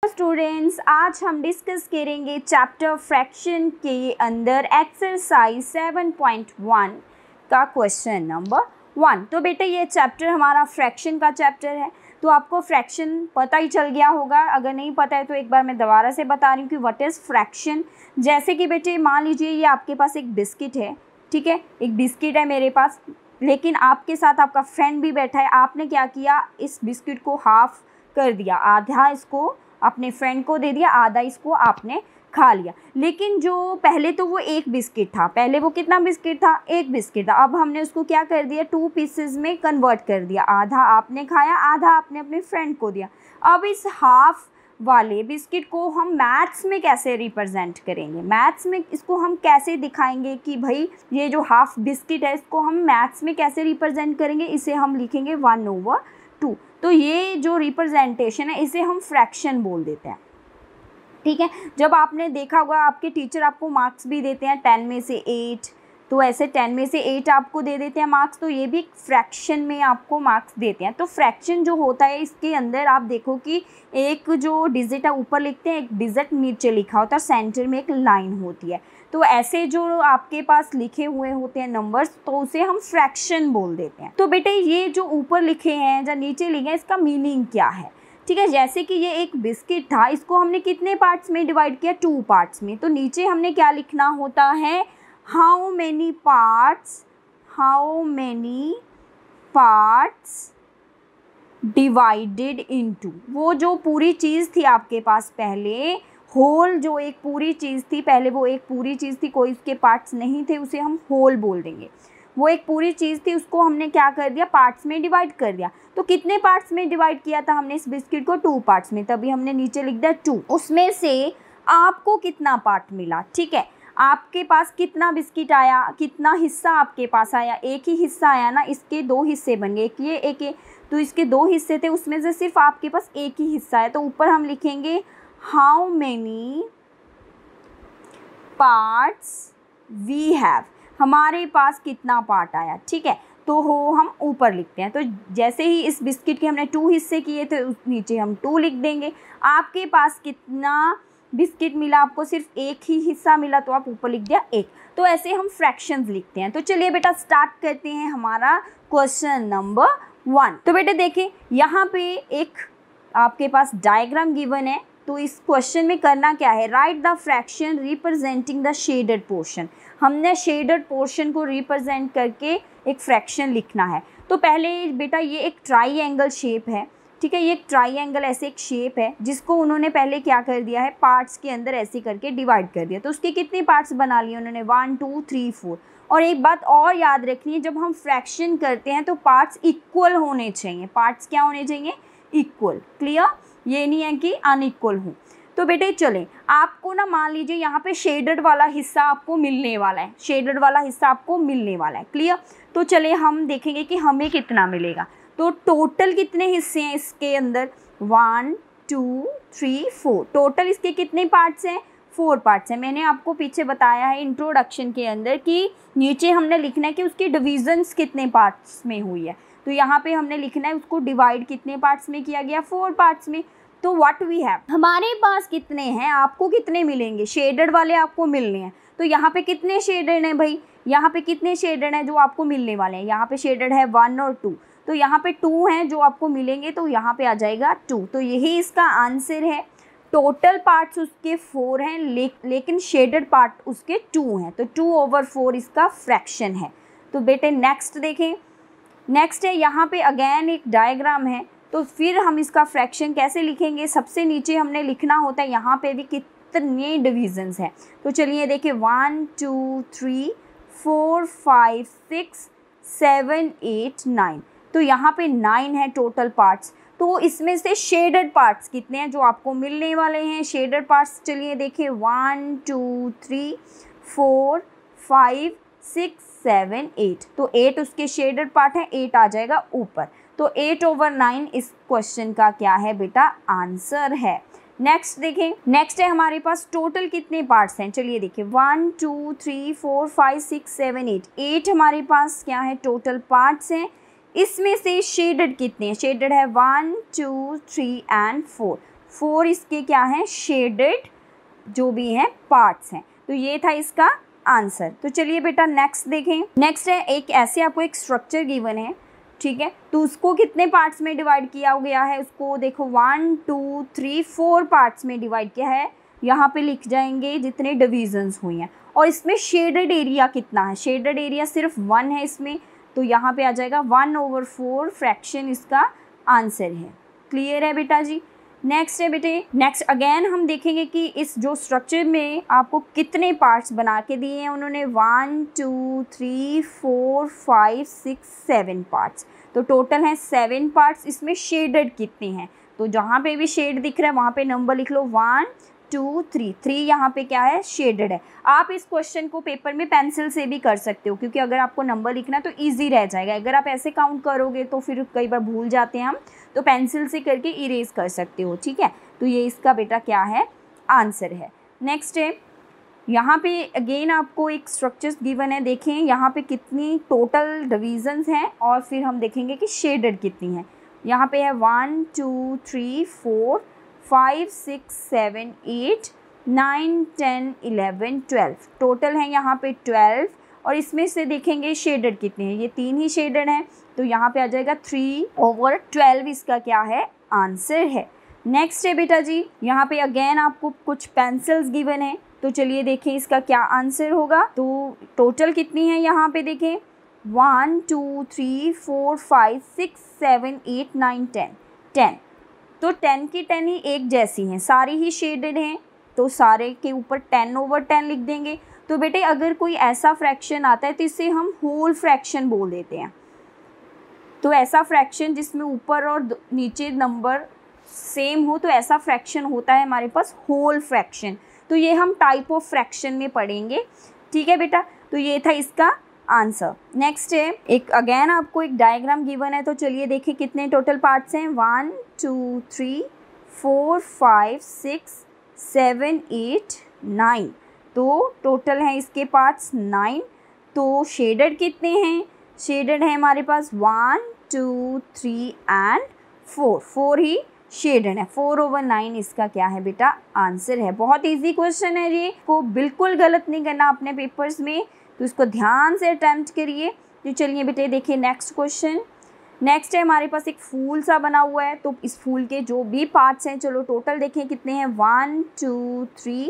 Students, आज हम discuss करेंगे चैप्टर फ्रैक्शन के अंदर एक्सरसाइज 7.1 का क्वेश्चन नंबर 1। तो बेटा ये चैप्टर हमारा फ्रैक्शन का चैप्टर है। तो आपको फ्रैक्शन पता ही चल गया होगा, अगर नहीं पता है तो एक बार मैं दोबारा से बता रही हूँ कि व्हाट इज़ फ्रैक्शन। जैसे कि बेटे मान लीजिए ये आपके पास एक बिस्किट है, ठीक है, एक बिस्किट है मेरे पास, लेकिन आपके साथ आपका फ्रेंड भी बैठा है। आपने क्या किया, इस बिस्किट को हाफ कर दिया, आधा इसको अपने फ्रेंड को दे दिया, आधा इसको आपने खा लिया। लेकिन जो पहले तो वो एक बिस्किट था, पहले वो कितना बिस्किट था, एक बिस्किट था। अब हमने उसको क्या कर दिया, 2 पीसेस में कन्वर्ट कर दिया, आधा आपने खाया, आधा आपने अपने फ्रेंड को दिया। अब इस हाफ वाले बिस्किट को हम मैथ्स में कैसे रिप्रेजेंट करेंगे, मैथ्स में इसको हम कैसे दिखाएंगे कि भाई ये जो हाफ बिस्किट है इसको हम मैथ्स में कैसे रिप्रेजेंट करेंगे। इसे हम लिखेंगे 1/2। तो ये जो रिप्रेजेंटेशन है इसे हम फ्रैक्शन बोल देते हैं, ठीक है। जब आपने देखा होगा आपके टीचर आपको मार्क्स भी देते हैं 10 में से 8, तो ऐसे 10 में से 8 आपको दे देते हैं मार्क्स, तो ये भी फ्रैक्शन में आपको मार्क्स देते हैं। तो फ्रैक्शन जो होता है इसके अंदर आप देखो कि एक जो डिजिट है ऊपर लिखते हैं, एक डिजिट नीचे लिखा होता है, सेंटर में एक लाइन होती है। तो ऐसे जो आपके पास लिखे हुए होते हैं नंबर्स, तो उसे हम फ्रैक्शन बोल देते हैं। तो बेटे ये जो ऊपर लिखे हैं या नीचे लिखे हैं इसका मीनिंग क्या है, ठीक है। जैसे कि ये एक बिस्किट था, इसको हमने कितने पार्ट्स में डिवाइड किया, 2 पार्ट्स में। तो नीचे हमने क्या लिखना होता है, how many parts divided into. वो जो पूरी चीज़ थी आपके पास पहले, होल जो एक पूरी चीज़ थी पहले, वो एक पूरी चीज़ थी, कोई उसके पार्ट्स नहीं थे, उसे हम होल बोल देंगे। वो एक पूरी चीज़ थी, उसको हमने क्या कर दिया, पार्ट्स में डिवाइड कर दिया। तो कितने पार्ट्स में डिवाइड किया था हमने इस बिस्किट को, 2 पार्ट्स में, तभी हमने नीचे लिख दिया 2। उसमें से आपको कितना पार्ट मिला, ठीक है, आपके पास कितना बिस्किट आया, कितना हिस्सा आपके पास आया, एक ही हिस्सा आया ना, इसके 2 हिस्से बन गए, एक ये एक ये, तो इसके 2 हिस्से थे, उसमें से सिर्फ आपके पास एक ही हिस्सा है। तो ऊपर हम लिखेंगे how many parts we have, हमारे पास कितना पार्ट आया, ठीक है। तो हो हम ऊपर लिखते हैं। तो जैसे ही इस बिस्किट के हमने 2 हिस्से किए थे, उस नीचे हम 2 लिख देंगे। आपके पास कितना बिस्किट मिला, आपको सिर्फ एक ही हिस्सा मिला, तो आप ऊपर लिख दिया 1। तो ऐसे हम फ्रैक्शंस लिखते हैं। तो चलिए बेटा स्टार्ट करते हैं हमारा क्वेश्चन नंबर 1। तो बेटे देखिए यहाँ पे एक आपके पास डायग्राम गिवन है। तो इस क्वेश्चन में करना क्या है, right the fraction representing the shaded portion. हमने शेडेड पोर्शन को रिप्रेजेंट करके एक फ्रैक्शन लिखना है। तो पहले बेटा ये एक ट्राइएंगल शेप है, ठीक है, ये एक ट्राइएंगल ऐसे एक शेप है जिसको उन्होंने पहले क्या कर दिया है, पार्ट्स के अंदर ऐसे करके डिवाइड कर दिया। तो उसके कितने पार्ट्स बना लिए उन्होंने, 1 2 3 4। और एक बात और याद रखनी है, जब हम फ्रैक्शन करते हैं तो पार्ट्स इक्वल होने चाहिए। पार्ट्स क्या होने चाहिए, इक्वल, क्लियर, ये नहीं है कि अनइक्वल हो। तो बेटे चले, आपको ना मान लीजिए यहाँ पे शेडेड वाला हिस्सा आपको मिलने वाला है, शेडेड वाला हिस्सा आपको मिलने वाला है, क्लियर। तो चले हम देखेंगे कि हमें कितना मिलेगा। तो टोटल कितने हिस्से हैं इसके अंदर, 1 2 3 4। टोटल इसके कितने पार्ट्स हैं, 4 पार्ट्स हैं। मैंने आपको पीछे बताया है इंट्रोडक्शन के अंदर कि नीचे हमने लिखना है कि उसकी डिविजन्स कितने पार्ट्स में हुई है। तो यहाँ पे हमने लिखना है उसको डिवाइड कितने पार्ट्स में किया गया, 4 पार्ट्स में। तो व्हाट वी हैव, हमारे पास कितने हैं, आपको कितने मिलेंगे, शेडेड वाले आपको मिलने हैं। तो यहाँ पे कितने शेडेड हैं भाई, यहाँ पे कितने शेडेड हैं जो आपको मिलने वाले हैं, यहाँ पे शेडेड है 1 और 2। तो यहाँ पे 2 हैं जो आपको मिलेंगे, तो यहाँ पे आ जाएगा 2। तो यही इसका आंसर है। टोटल पार्ट्स उसके 4 हैं, लेकिन शेडेड पार्ट उसके 2 हैं। तो 2/4 इसका फ्रैक्शन है। तो बेटे नेक्स्ट देखें, नेक्स्ट है यहाँ पे अगेन एक डायग्राम है। तो फिर हम इसका फ्रैक्शन कैसे लिखेंगे, सबसे नीचे हमने लिखना होता है यहाँ पे भी कितने डिविजन्स हैं। तो चलिए देखिए 1 2 3 4 5 6 7 8 9। तो यहाँ पे 9 है टोटल पार्ट्स। तो इसमें से शेडेड पार्ट्स कितने हैं जो आपको मिलने वाले हैं, शेडेड पार्ट्स चलिए देखिए 1 2 3 4 5 6 7 8। तो 8 उसके शेडेड पार्ट है, 8 आ जाएगा ऊपर। तो 8/9 इस क्वेश्चन का क्या है बेटा, आंसर है। नेक्स्ट देखें, नेक्स्ट है हमारे पास टोटल कितने पार्ट्स हैं, चलिए देखिए 1 2 3 4 5 6 7 8। 8 हमारे पास क्या है टोटल पार्ट्स हैं। इसमें से शेडेड कितने हैं, शेडेड है 1 2 3 एंड 4। 4 इसके क्या हैं, शेडेड जो भी हैं पार्ट्स हैं। तो ये था इसका आंसर। तो चलिए बेटा नेक्स्ट देखें। नेक्स्ट है एक ऐसे आपको एक स्ट्रक्चर गिवन है, ठीक है, तो उसको कितने पार्ट्स में डिवाइड किया गया है, उसको देखो 1 2 3 4 पार्ट्स में डिवाइड किया है। यहाँ पे लिख जाएंगे जितने डिविजन्स हुई हैं, और इसमें शेडेड एरिया कितना है, शेडेड एरिया सिर्फ 1 है इसमें, तो यहाँ पे आ जाएगा 1/4 फ्रैक्शन इसका आंसर है। क्लियर है बेटा जी। नेक्स्ट है बेटे, नेक्स्ट अगेन हम देखेंगे कि इस जो स्ट्रक्चर में आपको कितने पार्ट्स बना के दिए हैं उन्होंने, 1 2 3 4 5 6 7 पार्ट्स, तो टोटल है 7 पार्ट्स। इसमें शेडेड कितने हैं, तो जहाँ पे भी शेड दिख रहा है वहाँ पे नंबर लिख लो 1 2 3 3 यहाँ पे क्या है, शेडेड है। आप इस क्वेश्चन को पेपर में पेंसिल से भी कर सकते हो, क्योंकि अगर आपको नंबर लिखना है तो ईजी रह जाएगा। अगर आप ऐसे काउंट करोगे तो फिर कई बार भूल जाते हैं हम, तो पेंसिल से करके इरेज कर सकते हो, ठीक है। तो ये इसका बेटा क्या है, आंसर है। नेक्स्ट है, यहाँ पे अगेन आपको एक स्ट्रक्चर्स गिवन है, देखें यहाँ पे कितनी टोटल डिविजन्स हैं, और फिर हम देखेंगे कि शेडेड कितनी हैं। यहाँ पे है 1 2 3 4 5 6 7 8 9 10 11 12 टोटल है यहाँ पे 12, और इसमें से देखेंगे शेडेड कितने हैं, ये 3 ही शेडेड हैं, तो यहाँ पे आ जाएगा 3/12 इसका क्या है, आंसर है। नेक्स्ट है बेटा जी, यहाँ पे अगेन आपको कुछ पेंसिल्स गिवन है, तो चलिए देखें इसका क्या आंसर होगा। तो टोटल कितनी है यहाँ पे देखें, 1 2 3 4 5 6 7 8 9 10, तो 10 की 10 ही एक जैसी हैं, सारी ही शेडेड हैं, तो सारे के ऊपर 10/10 लिख देंगे। तो बेटे अगर कोई ऐसा फ्रैक्शन आता है तो इसे हम होल फ्रैक्शन बोल देते हैं। तो ऐसा फ्रैक्शन जिसमें ऊपर और नीचे नंबर सेम हो, तो ऐसा फ्रैक्शन होता है हमारे पास होल फ्रैक्शन। तो ये हम टाइप ऑफ फ्रैक्शन में पढ़ेंगे, ठीक है बेटा। तो ये था इसका आंसर। नेक्स्ट है एक अगेन आपको एक डायग्राम गिवन है, तो चलिए देखिए कितने टोटल पार्ट्स हैं, 1 2 3 4 5 6 7 8 9, तो टोटल है इसके पार्ट्स 9। तो शेडेड कितने हैं, शेडेड है हमारे पास 1 2 3 एंड 4 ही शेडेड है, 4/9 इसका क्या है बेटा, आंसर है। बहुत इजी क्वेश्चन है ये, को बिल्कुल गलत नहीं करना अपने पेपर्स में, तो इसको ध्यान से अटेम्प्ट करिए। तो चलिए बेटे देखिए नेक्स्ट क्वेश्चन। नेक्स्ट है हमारे पास एक फूल सा बना हुआ है, तो इस फूल के जो भी पार्ट्स हैं, चलो टोटल देखें कितने हैं, 1 2 3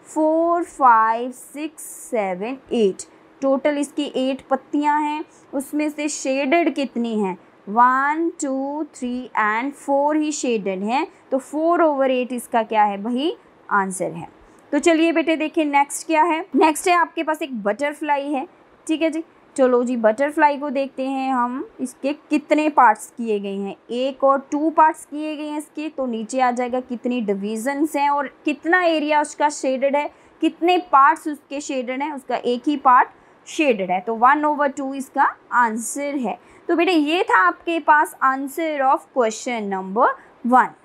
4 5 6 7 8, टोटल इसकी 8 पत्तियां हैं। उसमें से शेडेड कितनी हैं, 1 2 3 एंड 4 ही शेडेड हैं, तो 4/8 इसका क्या है भाई, आंसर है। तो चलिए बेटे देखिए नेक्स्ट क्या है। नेक्स्ट है आपके पास एक बटरफ्लाई है, ठीक है जी। चलो जी बटरफ्लाई को देखते हैं हम, इसके कितने पार्ट्स किए गए हैं, 1 और 2 पार्ट्स किए गए हैं इसके। तो नीचे आ जाएगा कितनी डिविजन्स हैं और कितना एरिया उसका शेडेड है, कितने पार्ट्स उसके शेडेड हैं, उसका एक ही पार्ट शेडेड है, तो 1/2 इसका आंसर है। तो बेटे ये था आपके पास आंसर ऑफ क्वेश्चन नंबर 1।